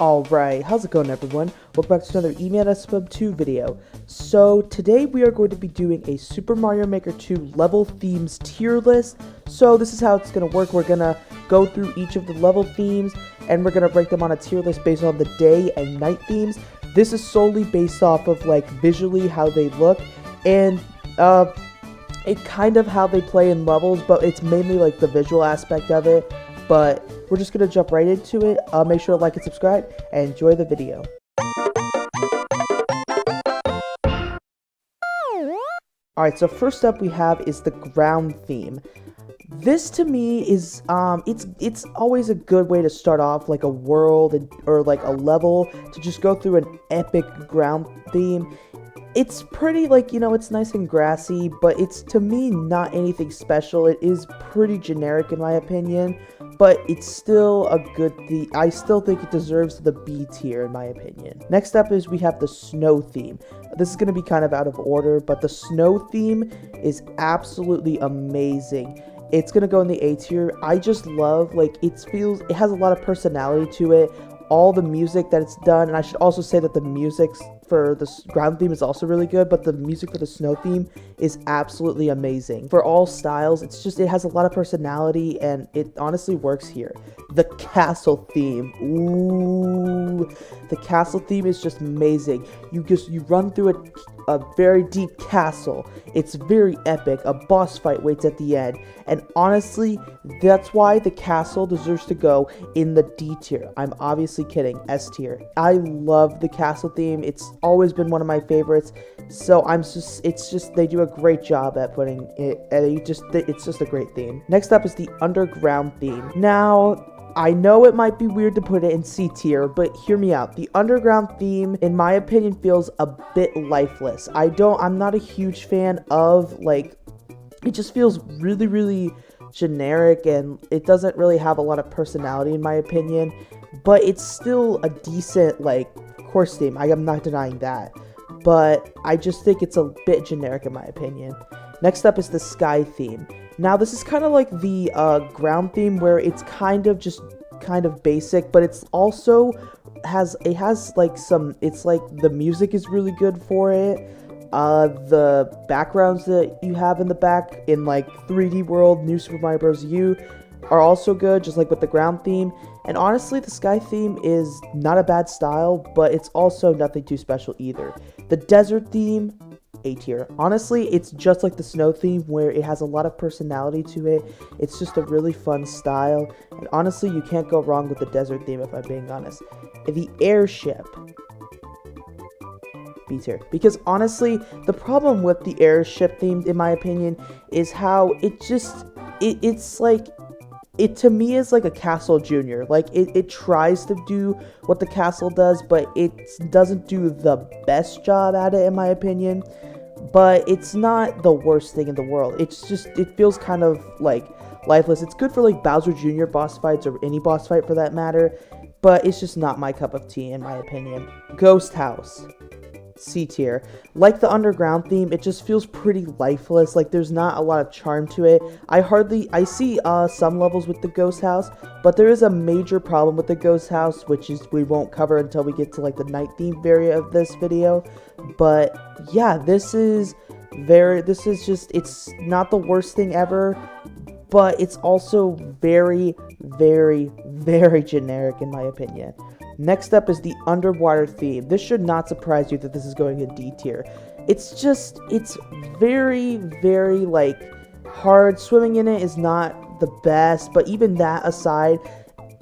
Alright, how's it going everyone? Welcome back to another Email SPub 2 video. So today we are going to be doing a Super Mario Maker 2 level themes tier list. So this is how it's going to work. We're going to go through each of the level themes and we're going to break them on a tier list based on the day and night themes. This is solely based off of like visually how they look and it kind of how they play in levels, but it's mainly like the visual aspect of it. But we're just going to jump right into it. Make sure to like and subscribe and enjoy the video. Alright, so first up we have is the ground theme. This to me is, it's always a good way to start off like a world or like a level to just go through an epic ground theme. It's pretty, like, you know, it's nice and grassy, but it's, to me, not anything special. It is pretty generic in my opinion, but it's still a good theme. I still think it deserves the B tier in my opinion. Next up is we have the snow theme. This is going to be kind of out of order, but the snow theme is absolutely amazing. It's going to go in the A tier. I just love, like, it has a lot of personality to it. All the music that it's done, and I should also say that the music for the ground theme is also really good, but the music for the snow theme is absolutely amazing. For all styles, it has a lot of personality, and it honestly works here. The castle theme, ooh, the castle theme is just amazing. You run through a very deep castle. It's very epic. A boss fight waits at the end, and honestly, that's why the castle deserves to go in the D tier. I'm obviously kidding, S tier. I love the castle theme. It's always been one of my favorites. So they do a great job at putting it. It's just a great theme. Next up is the underground theme. Now, I know it might be weird to put it in C tier, but hear me out. The underground theme, in my opinion, feels a bit lifeless. I'm not a huge fan of, like, it just feels really, really generic, and it doesn't really have a lot of personality in my opinion, but it's still a decent, like, course theme. I am not denying that, but I just think it's a bit generic in my opinion. Next up is the sky theme. Now this is kind of like the ground theme, where it's kind of basic, but it's also has like it's like the music is really good for it. The backgrounds that you have in the back in like 3D World, New Super Mario Bros. U are also good, just like with the ground theme. And honestly, the sky theme is not a bad style, but it's also nothing too special either. The desert theme, A tier. Honestly, it's just like the snow theme, where it has a lot of personality to it. It's just a really fun style, and honestly, you can't go wrong with the desert theme if I'm being honest. The airship, B tier. Because honestly, the problem with the airship theme, in my opinion, is how it's like, it to me is like a Castle Junior. Like, it tries to do what the castle does, but it doesn't do the best job at it, in my opinion. But it's not the worst thing in the world. It feels kind of like lifeless. It's good for like Bowser Jr. boss fights, or any boss fight for that matter, but it's just not my cup of tea in my opinion. Ghost House, C tier. Like the underground theme, it just feels pretty lifeless. Like, there's not a lot of charm to it. I see some levels with the ghost house, but there is a major problem with the ghost house, which is we won't cover until we get to like the night theme variant of this video. But yeah, it's not the worst thing ever, but it's also very, very, very generic in my opinion. Next up is the underwater theme. This should not surprise you that this is going in D tier. It's very, very, like, hard. Swimming in it is not the best, but even that aside,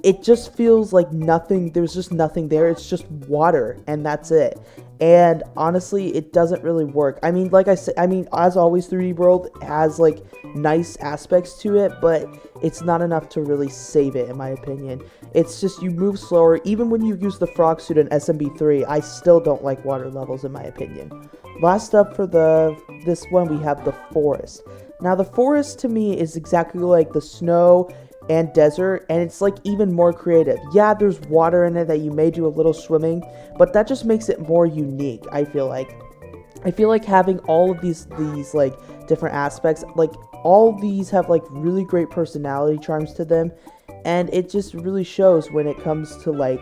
it just feels like nothing. There's just nothing there. It's just water, and that's it. And honestly, it doesn't really work. I mean, like I said, as always, 3D World has like nice aspects to it, but it's not enough to really save it, in my opinion. It's just, you move slower. Even when you use the frog suit in SMB3, I still don't like water levels, in my opinion. Last up for this one, we have the forest. Now, the forest to me is exactly like the snow and desert, and it's like even more creative. Yeah, there's water in it that you may do a little swimming, but that just makes it more unique. I feel like having all of these like different aspects, like all these have like really great personality charms to them, and it just really shows when it comes to like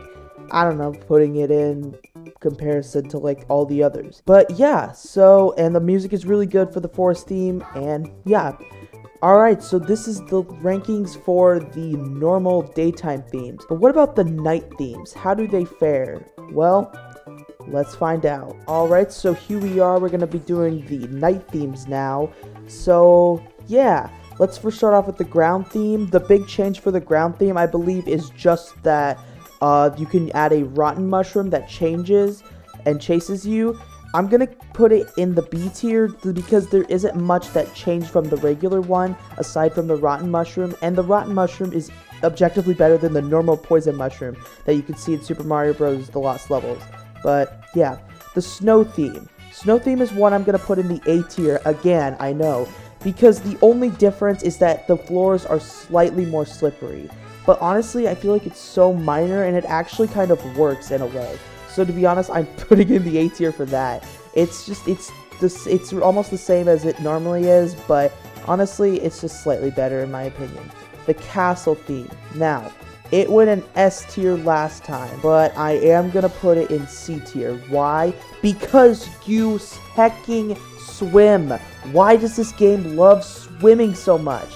I don't know, putting it in comparison to like all the others. But yeah, so, and the music is really good for the forest theme, and yeah. Alright, so this is the rankings for the normal daytime themes. But what about the night themes? How do they fare? Well, let's find out. Alright, so here we are. We're going to be doing the night themes now. So, yeah. Let's first start off with the ground theme. The big change for the ground theme, I believe, is just that you can add a rotten mushroom that changes and chases you. I'm going to put it in the B tier because there isn't much that changed from the regular one aside from the rotten mushroom. And the rotten mushroom is objectively better than the normal poison mushroom that you can see in Super Mario Bros. The Lost Levels. But yeah, the snow theme. Snow theme is one I'm going to put in the A tier. Again, I know. Because the only difference is that the floors are slightly more slippery. But honestly, I feel like it's so minor and it actually kind of works in a way. So to be honest, I'm putting in the A tier for that. It's almost the same as it normally is, but honestly, it's just slightly better in my opinion. The castle theme. Now, it went in S tier last time, but I am gonna put it in C tier. Why? Because you hecking swim. Why does this game love swimming so much?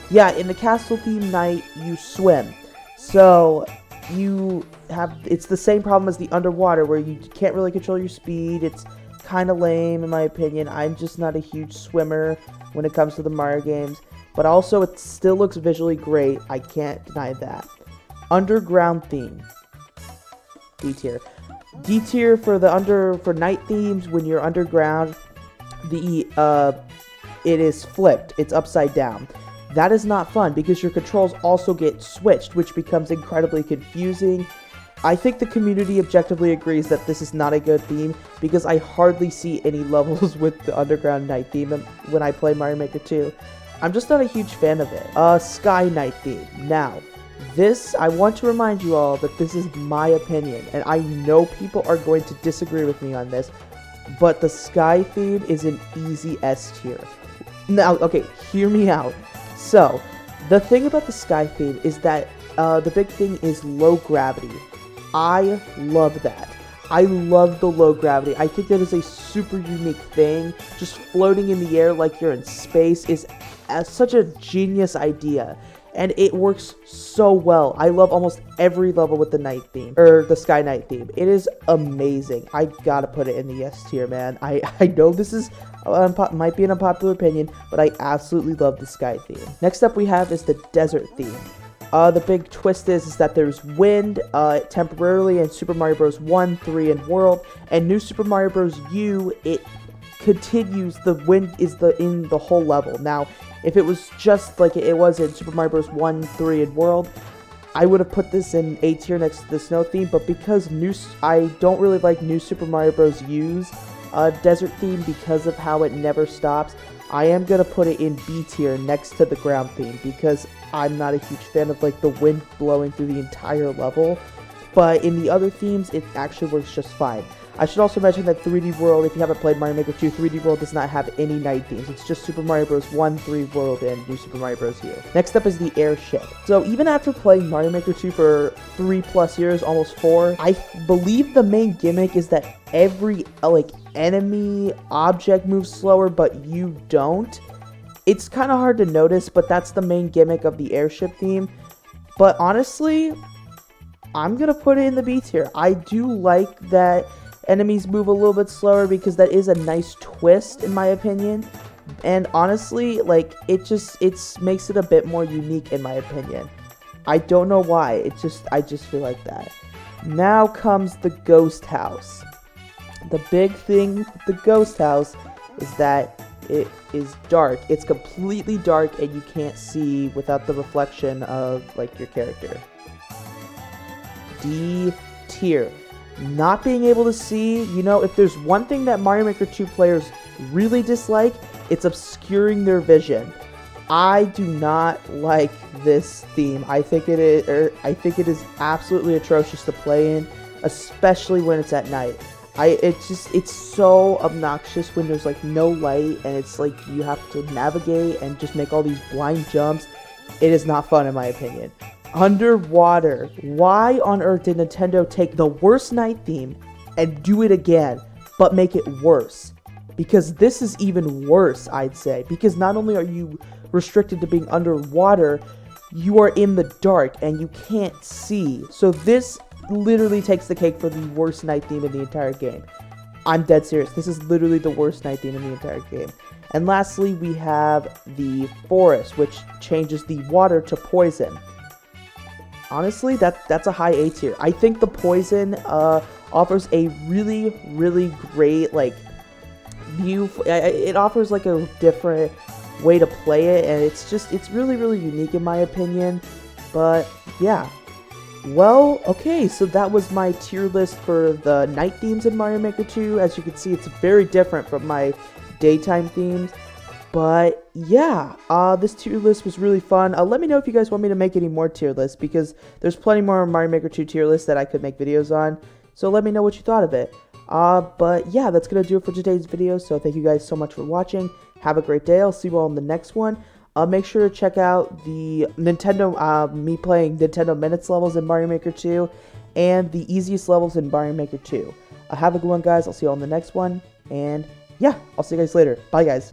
Yeah, in the castle theme night, you swim. So, it's the same problem as the underwater, where you can't really control your speed. It's kind of lame, in my opinion. I'm just not a huge swimmer when it comes to the Mario games. But also, it still looks visually great. I can't deny that. Underground theme. D tier. D tier for night themes. When you're underground, it is flipped. It's upside down. That is not fun because your controls also get switched, which becomes incredibly confusing. I think the community objectively agrees that this is not a good theme because I hardly see any levels with the underground night theme when I play Mario Maker 2. I'm just not a huge fan of it. Sky Night theme. Now, I want to remind you all that this is my opinion, and I know people are going to disagree with me on this, but the Sky theme is an easy S tier. Now, okay, hear me out. So, the thing about the Sky theme is that the big thing is low gravity. I love that. I love the low gravity. I think that is a super unique thing. Just floating in the air like you're in space is such a genius idea. And it works so well. I love almost every level with the night theme, or the Sky Night theme. It is amazing. I gotta put it in the S tier, man. I know this is might be an unpopular opinion, but I absolutely love the Sky theme. Next up we have is the Desert theme. The big twist is that there's wind temporarily in Super Mario Bros. 1, 3, and World, and New Super Mario Bros. U, it continues, the wind is in the whole level. Now, if it was just like it was in Super Mario Bros. 1, 3, and World, I would have put this in A tier next to the snow theme, but because I don't really like New Super Mario Bros. U's desert theme because of how it never stops, I am going to put it in B tier next to the ground theme because I'm not a huge fan of like the wind blowing through the entire level. But in the other themes, it actually works just fine. I should also mention that 3D World, if you haven't played Mario Maker 2, 3D World does not have any night themes. It's just Super Mario Bros. 1, 3, World, and New Super Mario Bros. U. Next up is the airship. So even after playing Mario Maker 2 for 3+ years, almost 4, I believe the main gimmick is that every enemy object moves slower, but you don't. It's kind of hard to notice, but that's the main gimmick of the airship theme. But honestly, I'm going to put it in the B tier. I do like that enemies move a little bit slower because that is a nice twist in my opinion. And honestly, it makes it a bit more unique in my opinion. I don't know why. I just feel like that. Now comes the ghost house. The big thing with the ghost house is that it is dark. It's completely dark and you can't see without the reflection of your character. D tier. Not being able to see, if there's one thing that Mario Maker 2 players really dislike, it's obscuring their vision. I do not like this theme. I think it is absolutely atrocious to play in, especially when it's at night. It's so obnoxious when there's no light and it's you have to navigate and just make all these blind jumps. It is not fun in my opinion. Underwater. Why on earth did Nintendo take the worst night theme and do it again, but make it worse? Because this is even worse, I'd say. Because not only are you restricted to being underwater, you are in the dark and you can't see. So this literally takes the cake for the worst night theme in the entire game. I'm dead serious. This is literally the worst night theme in the entire game. And lastly, we have the forest, which changes the water to poison. Honestly, that's a high A tier. I think the poison offers a really, really great, like, view. It offers, like, a different way to play it, and it's really, really unique in my opinion. But, yeah. Well, okay, so that was my tier list for the night themes in Mario Maker 2. As you can see, it's very different from my daytime themes. But yeah, this tier list was really fun. Let me know if you guys want me to make any more tier lists, because there's plenty more Mario Maker 2 tier lists that I could make videos on. So let me know what you thought of it. But yeah, that's going to do it for today's video. So thank you guys so much for watching. Have a great day. I'll see you all in the next one. Make sure to check out the Nintendo, me playing Nintendo Minutes levels in Mario Maker 2 and the easiest levels in Mario Maker 2. Have a good one, guys. I'll see you all in the next one. And yeah, I'll see you guys later. Bye, guys.